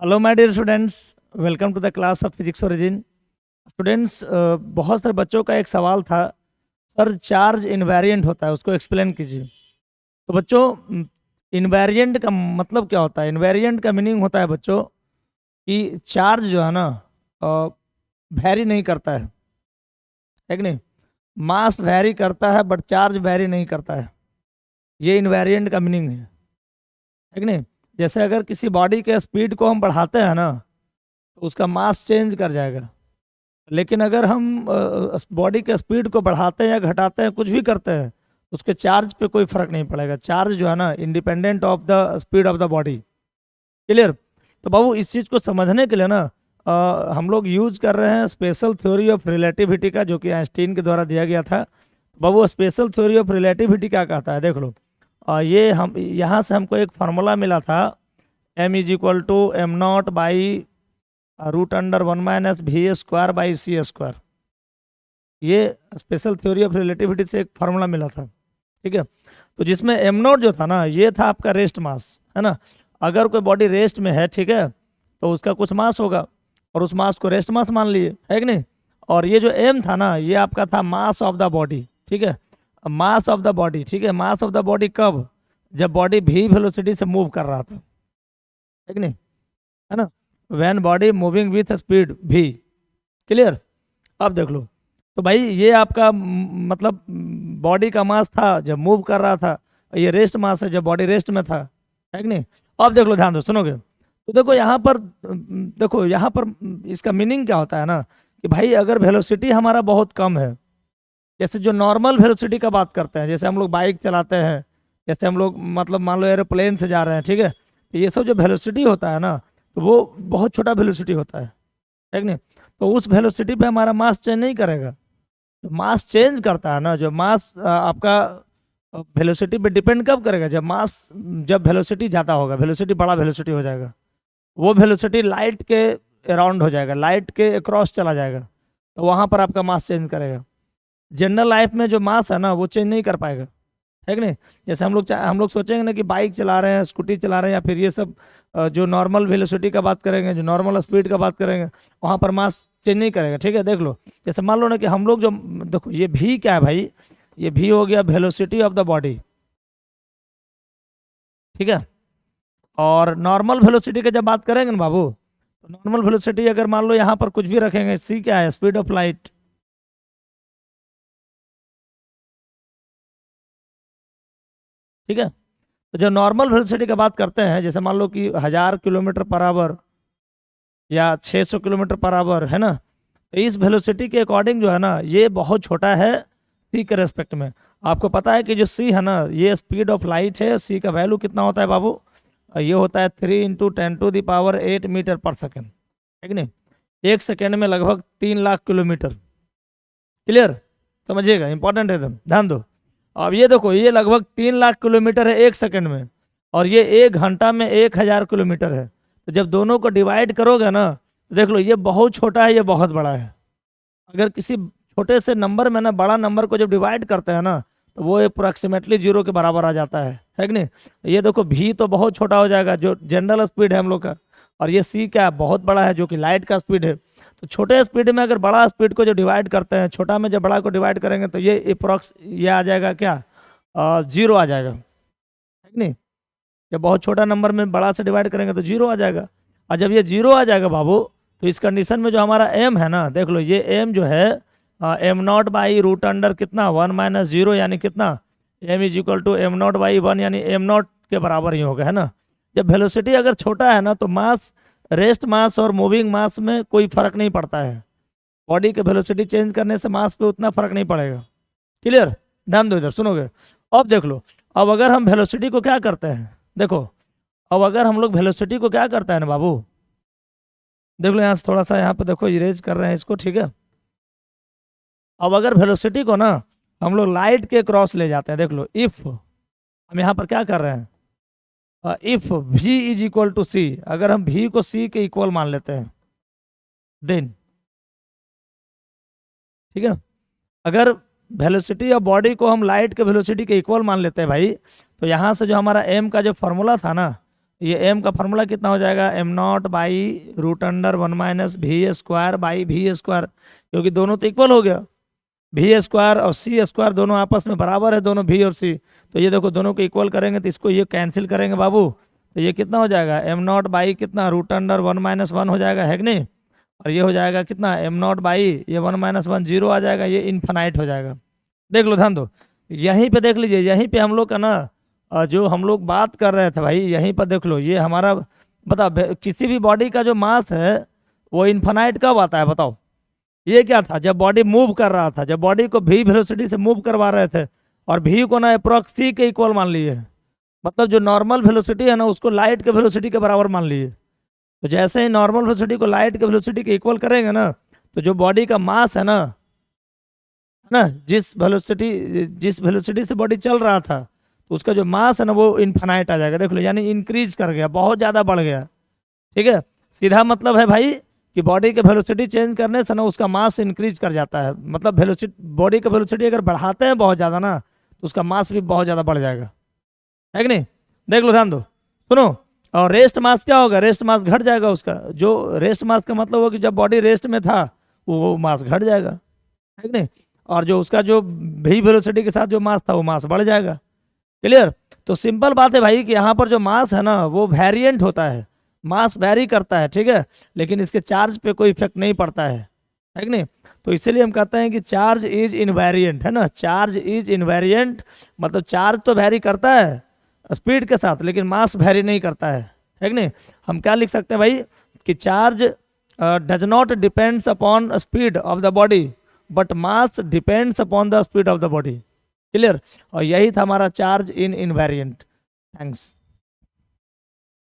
Hello my dear students, welcome to the class of physics origin. Students, बहुत सारे बच्चों का एक सवाल था, सर चार्ज इनवेरिएंट होता है, उसको एक्सप्लेन कीजिए। तो बच्चों, इनवेरिएंट का मतलब क्या होता है? इनवेरिएंट का मीनिंग होता है बच्चों कि चार्ज जो है ना वैरी नहीं करता है कि नहीं? मास वैरी करता है बट चार्ज वैरी नहीं करता है। ये इनवेरिएंट का मीनिंग है कि नहीं? जैसे अगर किसी बॉडी के स्पीड को हम बढ़ाते हैं ना, तो उसका मास चेंज कर जाएगा। लेकिन अगर हम बॉडी के स्पीड को बढ़ाते हैं या घटाते हैं, कुछ भी करते हैं, उसके चार्ज पे कोई फर्क नहीं पड़ेगा। चार्ज जो है ना independent of the speed of the body. Clear? तो बाबू, इस चीज़ को समझने के लिए ना हम लोग यूज कर रहे हैं स्पेशल थ्योरी ऑफ रिलेटिविटी का, जो कि आइंस्टीन के द्वारा दिया गया था। बाबू, स्पेशल थ्योरी ऑफ रिलेटिविटी क्या कहता है? देख लो। ये हम यहाँ से हमको एक फार्मूला मिला था, m=m0 root under 1 - v² / c²। ये स्पेशल थ्योरी ऑफ रिलेटिविटी से एक फार्मूला मिला था, ठीक है? तो जिसमें m0 जो था ना, ये था आपका रेस्ट मास, है ना? अगर कोई बॉडी रेस्ट में है, ठीक है, तो उसका कुछ मास होगा, और उस मास को रेस्ट मास मान लिए, है कि नहीं? और ये जो m था ना, ये आपका था मास ऑफ द बॉडी, ठीक है? मास ऑफ द बॉडी, ठीक है? मास ऑफ द बॉडी कब? जब बॉडी v वेलोसिटी से मूव कर रहा था, है कि नहीं? है ना? When body moving with speed v। Clear? अब देख लो। तो भाई, ये आपका मतलब बॉडी का मास था जब मूव कर रहा था, ये रेस्ट मास है जब बॉडी रेस्ट में था, है कि नहीं? अब देख लो, ध्यान दो, सुनोगे तो देखो यहाँ पर। देखो यहाँ पर इसका मीनिंग क्या होता है ना, कि भाई अगर वेलोसिटी हमारा बहुत कम है, जैसे जो नॉर्मल वेलोसिटी का बात करते हैं, जैसे हम लोग बाइक चलाते हैं, जैसे हम लोग मतलब मान लो एरोप्लेन से जा रहे हैं, ठीक है? तो ये सब जो वेलोसिटी होता है ना, तो वो बहुत छोटा वेलोसिटी होता है कि नहीं? तो उस वेलोसिटी पे हमारा मास चेंज नहीं करेगा। जो मास चेंज करता है ना, जो मास आपका वेलोसिटी पे डिपेंड कब करेगा? जब वेलोसिटी ज़्यादा होगा, वेलोसिटी बड़ा वेलोसिटी हो जाएगा, वो वेलोसिटी लाइट के अराउंड हो जाएगा, लाइट के अक्रॉस चला जाएगा, तो वहाँ पर आपका मास चेंज करेगा। जनरल लाइफ में जो मास है ना, वो चेंज नहीं कर पाएगा, है कि नहीं? जैसे हम लोग सोचेंगे ना कि बाइक चला रहे हैं, स्कूटी चला रहे हैं, या फिर ये सब जो नॉर्मल वेलोसिटी का बात करेंगे, जो नॉर्मल स्पीड का बात करेंगे, वहाँ पर मास चेंज नहीं करेगा, ठीक है? देख लो, जैसे मान लो ना कि हम लोग जो, देखो ये भी क्या है भाई, ये भी हो गया वेलोसिटी ऑफ द बॉडी, ठीक है? और नॉर्मल वेलोसिटी की जब बात करेंगे ना बाबू, तो नॉर्मल वेलोसिटी अगर मान लो यहाँ पर कुछ भी रखेंगे, सी क्या है? स्पीड ऑफ लाइट, ठीक है? तो जब नॉर्मल वेलोसिटी की बात करते हैं, जैसे मान लो कि 1000 किलोमीटर पर आवर या 600 किलोमीटर पर आवर, है ना? तो इस वेलोसिटी के अकॉर्डिंग जो है ना, ये बहुत छोटा है सी के रेस्पेक्ट में। आपको पता है कि जो सी है ना, ये स्पीड ऑफ लाइट है। सी का वैल्यू कितना होता है बाबू? ये होता है 3 × 10⁸ है कि नहीं? एक सेकेंड में लगभग 3 लाख किलोमीटर। क्लियर? समझिएगा, इंपॉर्टेंट है एकदम, ध्यान दो। अब ये देखो, ये लगभग 3 लाख किलोमीटर है एक सेकेंड में, और ये 1 घंटा में 1000 किलोमीटर है। तो जब दोनों को डिवाइड करोगे ना, तो देख लो, ये बहुत छोटा है, ये बहुत बड़ा है। अगर किसी छोटे से नंबर में ना बड़ा नंबर को जब डिवाइड करते हैं ना, तो वो अप्रोक्सीमेटली 0 के बराबर आ जाता है कि नहीं? ये देखो, भी तो बहुत छोटा हो जाएगा, जो जनरल स्पीड है हम लोग का, और ये सी क्या है? बहुत बड़ा है, जो कि लाइट का स्पीड है। तो छोटे स्पीड में अगर बड़ा स्पीड को जो डिवाइड करते हैं, छोटा में जब बड़ा को डिवाइड करेंगे, तो ये अप्रोक्स ये आ जाएगा क्या? 0 आ जाएगा, है कि नहीं? जब बहुत छोटा नंबर में बड़ा से डिवाइड करेंगे तो 0 आ जाएगा। और जब ये 0 आ जाएगा बाबू, तो इस कंडीशन में जो हमारा एम है ना, देख लो, ये एम जो है m0/√अंडर कितना? 1 - 0, यानी कितना? m=m0/1, यानी m0 के बराबर ही होगा, है ना? जब वेलोसिटी अगर छोटा है ना, तो मास, रेस्ट मास और मूविंग मास में कोई फर्क नहीं पड़ता है। बॉडी के वेलोसिटी चेंज करने से मास पे उतना फर्क नहीं पड़ेगा। क्लियर? ध्यान दो, इधर सुनोगे। अब देख लो, अब अगर हम वेलोसिटी को क्या करते हैं, देखो, अब अगर हम लोग वेलोसिटी को क्या करता है ना बाबू, देख लो यहाँ से थोड़ा सा, यहाँ पे देखो, इरेज कर रहे हैं इसको, ठीक है? अब अगर वेलोसिटी को ना हम लोग लाइट के क्रॉस ले जाते हैं, देख लो, इफ हम यहाँ पर क्या कर रहे हैं, इफ v = c, अगर हम v को c के इक्वल मान लेते हैं, देन, ठीक है, अगर वेलोसिटी ऑफ बॉडी को हम लाइट के वेलोसिटी के इक्वल मान लेते हैं भाई, तो यहाँ से जो हमारा m का जो फॉर्मूला था ना, ये एम का फॉर्मूला कितना हो जाएगा, m not by root under 1 - v² by v², क्योंकि दोनों तो इक्वल हो गया, v² और c² दोनों आपस में बराबर है, दोनों v और c। तो ये देखो दोनों को इक्वल करेंगे तो इसको ये कैंसिल करेंगे बाबू, तो ये कितना हो जाएगा, एम नॉट बाई कितना रूट अंडर 1 - 1 हो जाएगा, है कि नहीं। और ये हो जाएगा कितना, एम नॉट बाई ये 1 - 1 0 आ जाएगा, ये इन्फानाइट हो जाएगा। देख लो, ध्यान दो, यहीं पे देख लीजिए, यहीं पे हम लोग का ना जो हम लोग बात कर रहे थे भाई, यहीं पर देख लो, ये हमारा बता किसी भी बॉडी का जो मास है वो इन्फानाइट कब आता है बताओ। ये क्या था, जब बॉडी मूव कर रहा था, जब बॉडी को भी वेलोसिटी से मूव करवा रहे थे और भी को ना अप्रॉक्स सी के इक्वल मान लिए, मतलब जो नॉर्मल वेलोसिटी है ना उसको लाइट के वेलोसिटी के बराबर मान लिए। तो जैसे ही नॉर्मल वेलोसिटी को लाइट के वेलोसिटी के इक्वल करेंगे ना, तो जो बॉडी का मास है ना, जिस वेलोसिटी से बॉडी चल रहा था, तो उसका जो मास है ना वो इन्फानाइट आ जाएगा। देख लो, यानी इंक्रीज कर गया, बहुत ज़्यादा बढ़ गया। ठीक है, सीधा मतलब है भाई कि बॉडी के वेलोसिटी चेंज करने से ना उसका मास इंक्रीज कर जाता है, मतलब वेलोसिटी, बॉडी का वेलोसिटी अगर बढ़ाते हैं बहुत ज़्यादा ना, तो उसका मास भी बहुत ज़्यादा बढ़ जाएगा, है कि नहीं। देख लो, ध्यान दो, सुनो। और रेस्ट मास क्या होगा, रेस्ट मास घट जाएगा उसका, जो रेस्ट मास का मतलब हो कि जब बॉडी रेस्ट में था वो मास घट जाएगा, है कि नहीं। और जो उसका जो भी वेलोसिटी के साथ जो मास था वो मास बढ़ जाएगा। क्लियर। तो सिंपल बात है भाई कि यहाँ पर जो मास है ना वो वेरिएंट होता है, मास वेरी करता है, ठीक है, लेकिन इसके चार्ज पे कोई इफेक्ट नहीं पड़ता है कि नहीं। तो इसलिए हम कहते हैं कि चार्ज इज इनवेरिएंट, है ना, चार्ज इज इनवेरिएंट, मतलब चार्ज तो वेरी करता है स्पीड के साथ, लेकिन मास वेरी नहीं करता है कि नहीं। हम क्या लिख सकते हैं भाई कि charge does not depends upon speed of the body, but mass depends upon the speed of the body. Clear. और यही था हमारा चार्ज इन इनवेरिएंट। थैंक्स।